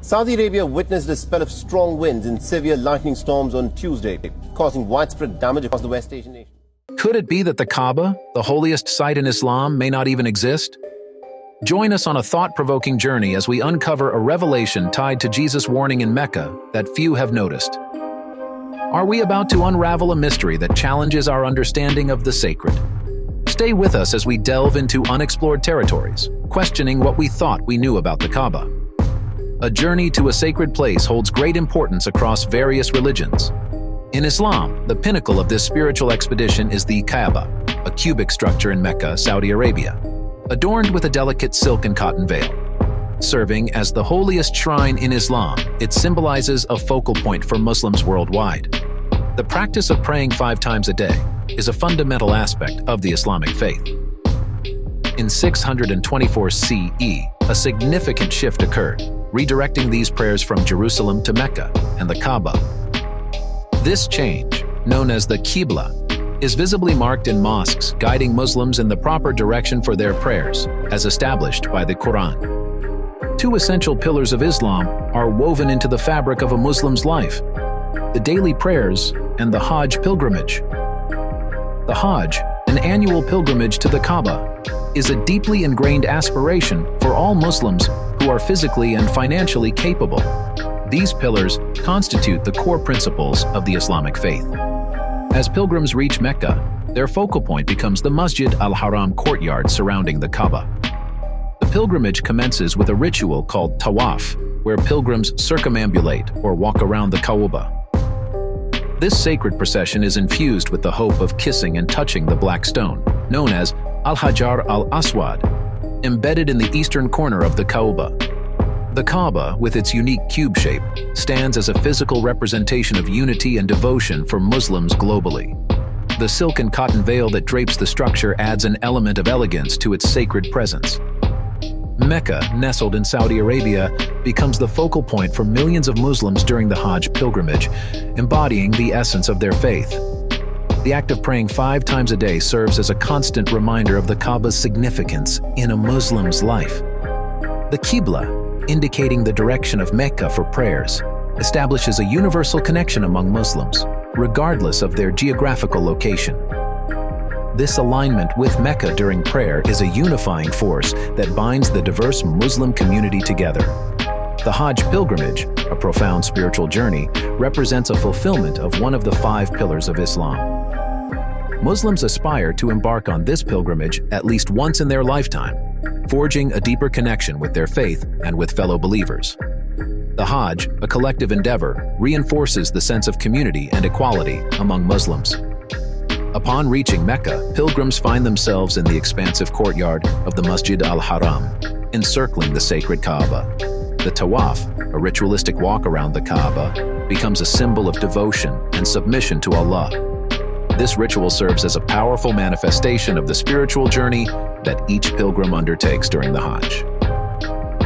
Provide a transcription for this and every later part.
Saudi Arabia witnessed a spell of strong winds and severe lightning storms on Tuesday, causing widespread damage across the West Asian nation. Could it be that the Kaaba, the holiest site in Islam, may not even exist? Join us on a thought-provoking journey as we uncover a revelation tied to Jesus' warning in Mecca that few have noticed. Are we about to unravel a mystery that challenges our understanding of the sacred? Stay with us as we delve into unexplored territories, questioning what we thought we knew about the Kaaba. A journey to a sacred place holds great importance across various religions. In Islam, the pinnacle of this spiritual expedition is the Kaaba, a cubic structure in Mecca, Saudi Arabia, adorned with a delicate silk and cotton veil. Serving as the holiest shrine in Islam, it symbolizes a focal point for Muslims worldwide. The practice of praying 5 times a day is a fundamental aspect of the Islamic faith. In 624 CE, a significant shift occurred, redirecting these prayers from Jerusalem to Mecca and the Kaaba. This change, known as the Qibla, is visibly marked in mosques, guiding Muslims in the proper direction for their prayers, as established by the Quran. 2 essential pillars of Islam are woven into the fabric of a Muslim's life: the daily prayers and the Hajj pilgrimage. The Hajj, an annual pilgrimage to the Kaaba, is a deeply ingrained aspiration for all Muslims who are physically and financially capable. These pillars constitute the core principles of the Islamic faith. As pilgrims reach Mecca, their focal point becomes the Masjid al-Haram courtyard surrounding the Kaaba. The pilgrimage commences with a ritual called tawaf, where pilgrims circumambulate or walk around the Kaaba. This sacred procession is infused with the hope of kissing and touching the black stone, known as al-Hajar al-Aswad, embedded in the eastern corner of the Kaaba. The Kaaba, with its unique cube shape, stands as a physical representation of unity and devotion for Muslims globally. The silk and cotton veil that drapes the structure adds an element of elegance to its sacred presence. Mecca, nestled in Saudi Arabia, becomes the focal point for millions of Muslims during the Hajj pilgrimage, embodying the essence of their faith. The act of praying 5 times a day serves as a constant reminder of the Kaaba's significance in a Muslim's life. The Qibla, indicating the direction of Mecca for prayers, establishes a universal connection among Muslims, regardless of their geographical location. This alignment with Mecca during prayer is a unifying force that binds the diverse Muslim community together. The Hajj pilgrimage, a profound spiritual journey, represents a fulfillment of one of the 5 pillars of Islam. Muslims aspire to embark on this pilgrimage at least once in their lifetime, forging a deeper connection with their faith and with fellow believers. The Hajj, a collective endeavor, reinforces the sense of community and equality among Muslims. Upon reaching Mecca, pilgrims find themselves in the expansive courtyard of the Masjid al-Haram, encircling the sacred Kaaba. The Tawaf, a ritualistic walk around the Kaaba, becomes a symbol of devotion and submission to Allah. This ritual serves as a powerful manifestation of the spiritual journey that each pilgrim undertakes during the Hajj.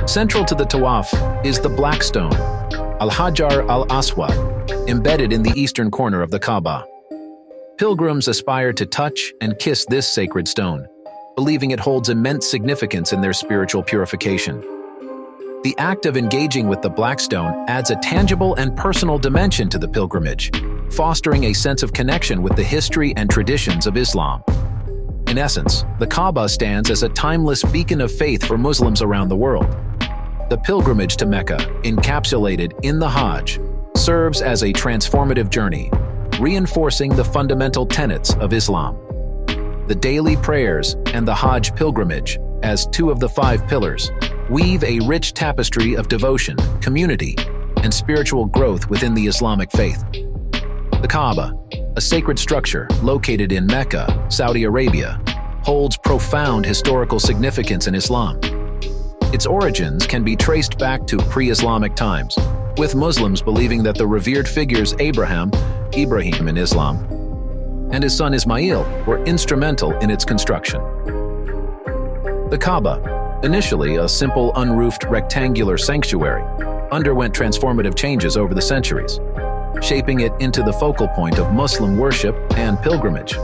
Central to the Tawaf is the black stone, al-Hajar al-Aswad, embedded in the eastern corner of the Kaaba. Pilgrims aspire to touch and kiss this sacred stone, believing it holds immense significance in their spiritual purification. The act of engaging with the black stone adds a tangible and personal dimension to the pilgrimage, fostering a sense of connection with the history and traditions of Islam. In essence, the Kaaba stands as a timeless beacon of faith for Muslims around the world. The pilgrimage to Mecca, encapsulated in the Hajj, serves as a transformative journey, reinforcing the fundamental tenets of Islam. The daily prayers and the Hajj pilgrimage, as 2 of the 5 pillars, weave a rich tapestry of devotion, community, and spiritual growth within the Islamic faith. The Kaaba, a sacred structure located in Mecca, Saudi Arabia, holds profound historical significance in Islam. Its origins can be traced back to pre-Islamic times, with Muslims believing that the revered figures Ibrahim in Islam, and his son Ismail were instrumental in its construction. The Kaaba, initially a simple unroofed rectangular sanctuary, underwent transformative changes over the centuries, shaping it into the focal point of Muslim worship and pilgrimage.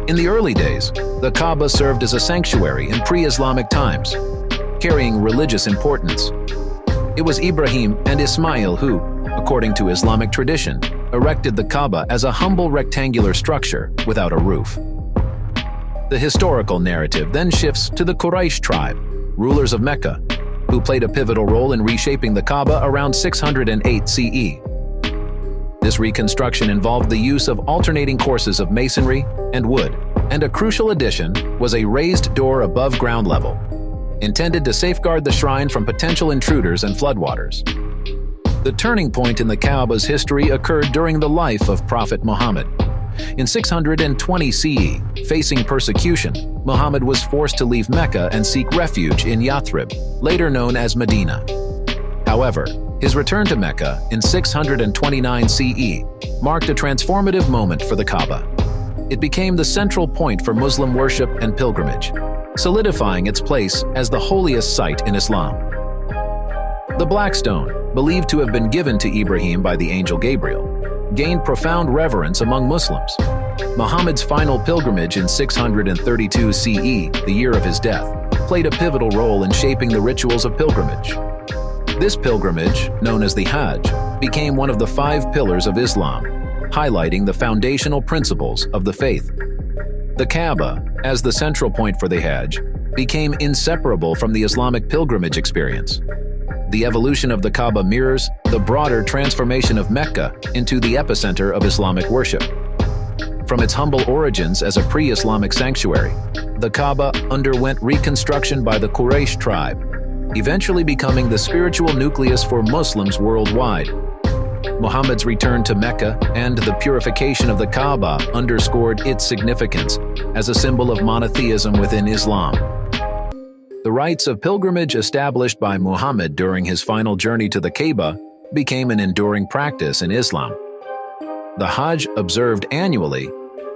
In the early days, the Kaaba served as a sanctuary in pre-Islamic times, carrying religious importance. It was Ibrahim and Ismail who, according to Islamic tradition, erected the Kaaba as a humble rectangular structure without a roof. The historical narrative then shifts to the Quraysh tribe, rulers of Mecca, who played a pivotal role in reshaping the Kaaba around 608 CE. This reconstruction involved the use of alternating courses of masonry and wood, and a crucial addition was a raised door above ground level, intended to safeguard the shrine from potential intruders and floodwaters. The turning point in the Kaaba's history occurred during the life of Prophet Muhammad. In 620 CE, facing persecution, Muhammad was forced to leave Mecca and seek refuge in Yathrib, later known as Medina. However, his return to Mecca in 629 CE marked a transformative moment for the Kaaba. It became the central point for Muslim worship and pilgrimage, solidifying its place as the holiest site in Islam. The Black Stone, believed to have been given to Ibrahim by the angel Gabriel, gained profound reverence among Muslims. Muhammad's final pilgrimage in 632 CE, the year of his death, played a pivotal role in shaping the rituals of pilgrimage. This pilgrimage, known as the Hajj, became one of the 5 pillars of Islam, highlighting the foundational principles of the faith. The Kaaba, as the central point for the Hajj, became inseparable from the Islamic pilgrimage experience. The evolution of the Kaaba mirrors the broader transformation of Mecca into the epicenter of Islamic worship. From its humble origins as a pre-Islamic sanctuary, the Kaaba underwent reconstruction by the Quraysh tribe, eventually becoming the spiritual nucleus for Muslims worldwide. Muhammad's return to Mecca and the purification of the Kaaba underscored its significance as a symbol of monotheism within Islam. The rites of pilgrimage established by Muhammad during his final journey to the Kaaba became an enduring practice in Islam. The Hajj, observed annually,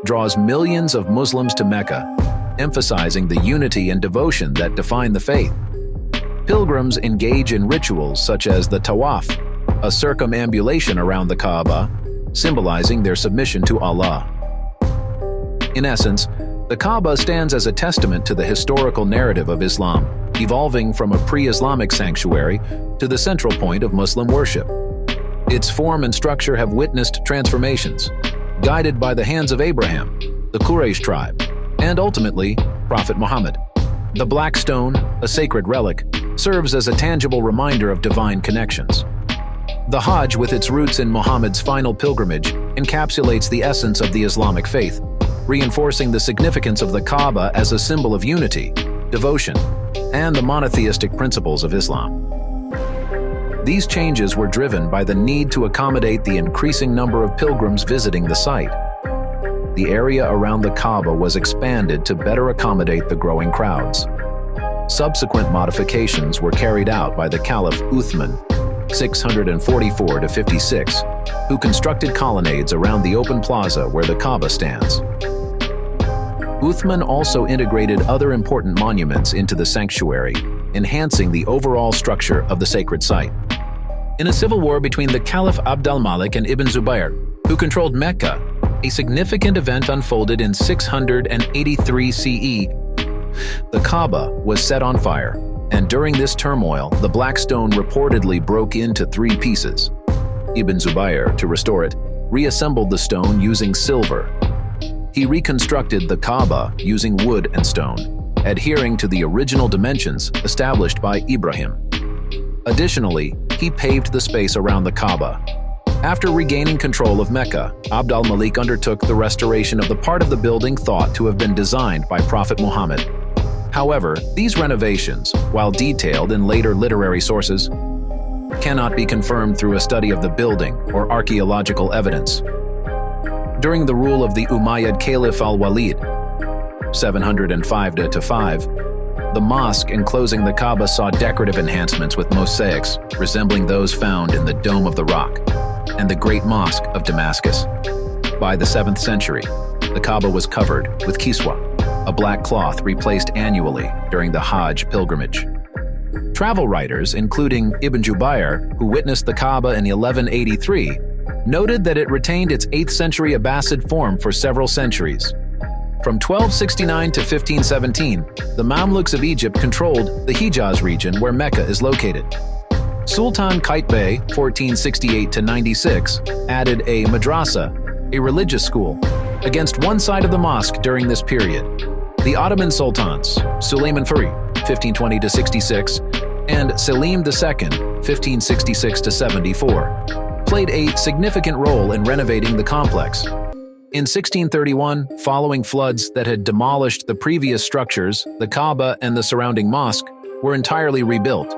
draws millions of Muslims to Mecca, emphasizing the unity and devotion that define the faith. Pilgrims engage in rituals such as the tawaf, a circumambulation around the Kaaba, symbolizing their submission to Allah. In essence, the Kaaba stands as a testament to the historical narrative of Islam, evolving from a pre-Islamic sanctuary to the central point of Muslim worship. Its form and structure have witnessed transformations, guided by the hands of Abraham, the Quraysh tribe, and ultimately, Prophet Muhammad. The Black Stone, a sacred relic, serves as a tangible reminder of divine connections. The Hajj, with its roots in Muhammad's final pilgrimage, encapsulates the essence of the Islamic faith, reinforcing the significance of the Kaaba as a symbol of unity, devotion, and the monotheistic principles of Islam. These changes were driven by the need to accommodate the increasing number of pilgrims visiting the site. The area around the Kaaba was expanded to better accommodate the growing crowds. Subsequent modifications were carried out by the Caliph Uthman, 644–56, who constructed colonnades around the open plaza where the Kaaba stands. Uthman also integrated other important monuments into the sanctuary, enhancing the overall structure of the sacred site. In a civil war between the Caliph Abd al-Malik and Ibn Zubayr, who controlled Mecca, a significant event unfolded in 683 CE. The Kaaba was set on fire, and during this turmoil, the Black Stone reportedly broke into 3 pieces. Ibn Zubayr, to restore it, reassembled the stone using silver. He reconstructed the Kaaba using wood and stone, adhering to the original dimensions established by Ibrahim. Additionally, he paved the space around the Kaaba. After regaining control of Mecca, Abd al-Malik undertook the restoration of the part of the building thought to have been designed by Prophet Muhammad. However, these renovations, while detailed in later literary sources, cannot be confirmed through a study of the building or archaeological evidence. During the rule of the Umayyad Caliph al-Walid, 705–5, the mosque enclosing the Kaaba saw decorative enhancements with mosaics resembling those found in the Dome of the Rock and the Great Mosque of Damascus. By the 7th century, the Kaaba was covered with kiswa, a black cloth replaced annually during the Hajj pilgrimage. Travel writers, including Ibn Jubayr, who witnessed the Kaaba in 1183, noted that it retained its 8th century Abbasid form for several centuries. From 1269 to 1517, the Mamluks of Egypt controlled the Hijaz region where Mecca is located. Sultan Qaitbay, 1468–96, added a madrasa, a religious school, against one side of the mosque during this period. The Ottoman sultans, Suleiman Furi, 1520–66, and Selim II, 1566–74, played a significant role in renovating the complex. In 1631, following floods that had demolished the previous structures, the Kaaba and the surrounding mosque were entirely rebuilt.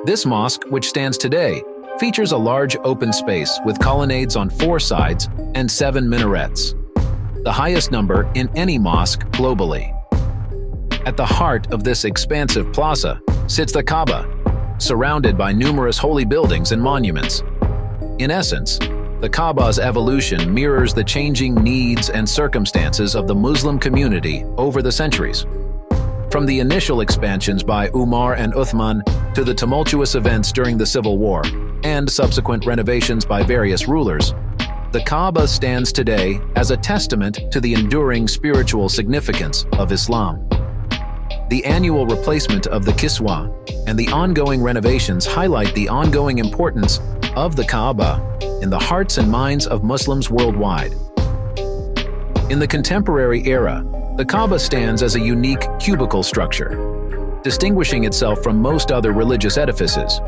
This mosque, which stands today, features a large open space with colonnades on 4 sides and 7 minarets, the highest number in any mosque globally. At the heart of this expansive plaza sits the Kaaba, surrounded by numerous holy buildings and monuments. In essence, the Kaaba's evolution mirrors the changing needs and circumstances of the Muslim community over the centuries. From the initial expansions by Umar and Uthman to the tumultuous events during the Civil War and subsequent renovations by various rulers, the Kaaba stands today as a testament to the enduring spiritual significance of Islam. The annual replacement of the Kiswa and the ongoing renovations highlight the ongoing importance of the Kaaba in the hearts and minds of Muslims worldwide. In the contemporary era, the Kaaba stands as a unique cubical structure, distinguishing itself from most other religious edifices.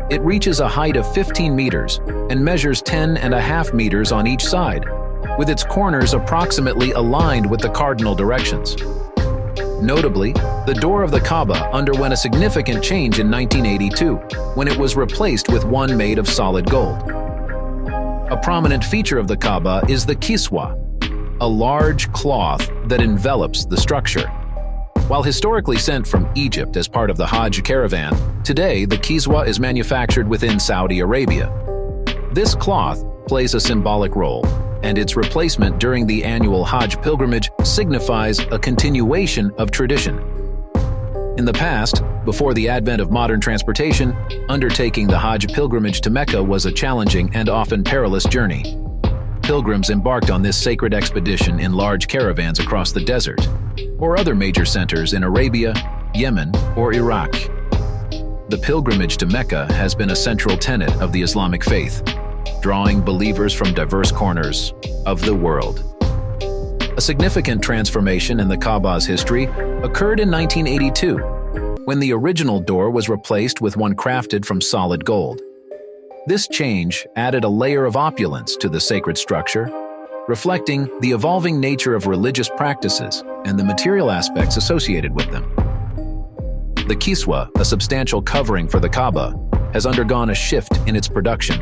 It reaches a height of 15 meters and measures 10.5 meters on each side, with its corners approximately aligned with the cardinal directions. Notably, the door of the Kaaba underwent a significant change in 1982, when it was replaced with one made of solid gold. A prominent feature of the Kaaba is the Kiswa, a large cloth that envelops the structure. While historically sent from Egypt as part of the Hajj caravan, today the Kiswa is manufactured within Saudi Arabia. This cloth plays a symbolic role, and its replacement during the annual Hajj pilgrimage signifies a continuation of tradition. In the past, before the advent of modern transportation, undertaking the Hajj pilgrimage to Mecca was a challenging and often perilous journey. Pilgrims embarked on this sacred expedition in large caravans across the desert, or other major centers in Arabia, Yemen, or Iraq. The pilgrimage to Mecca has been a central tenet of the Islamic faith, drawing believers from diverse corners of the world. A significant transformation in the Kaaba's history occurred in 1982, when the original door was replaced with one crafted from solid gold. This change added a layer of opulence to the sacred structure, reflecting the evolving nature of religious practices and the material aspects associated with them. The Kiswa, a substantial covering for the Kaaba, has undergone a shift in its production.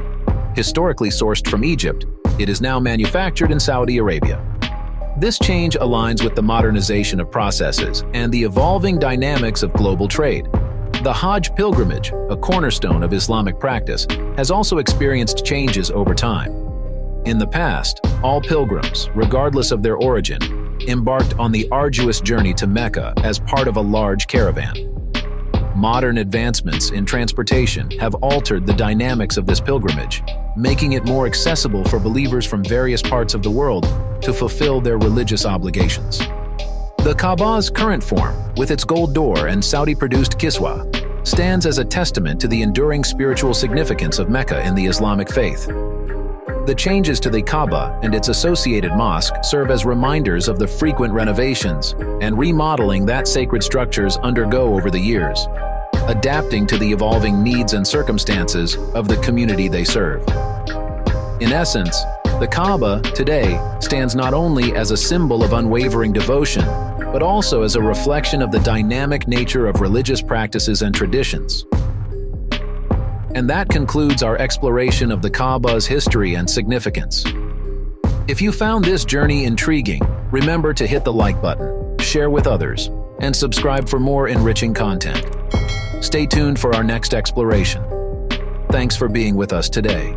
Historically sourced from Egypt, it is now manufactured in Saudi Arabia. This change aligns with the modernization of processes and the evolving dynamics of global trade. The Hajj pilgrimage, a cornerstone of Islamic practice, has also experienced changes over time. In the past, all pilgrims, regardless of their origin, embarked on the arduous journey to Mecca as part of a large caravan. Modern advancements in transportation have altered the dynamics of this pilgrimage, making it more accessible for believers from various parts of the world to fulfill their religious obligations. The Kaaba's current form, with its gold door and Saudi-produced Kiswa, stands as a testament to the enduring spiritual significance of Mecca in the Islamic faith. The changes to the Kaaba and its associated mosque serve as reminders of the frequent renovations and remodeling that sacred structures undergo over the years, adapting to the evolving needs and circumstances of the community they serve. In essence, the Kaaba today stands not only as a symbol of unwavering devotion, but also as a reflection of the dynamic nature of religious practices and traditions. And that concludes our exploration of the Kaaba's history and significance. If you found this journey intriguing, remember to hit the like button, share with others, and subscribe for more enriching content. Stay tuned for our next exploration. Thanks for being with us today.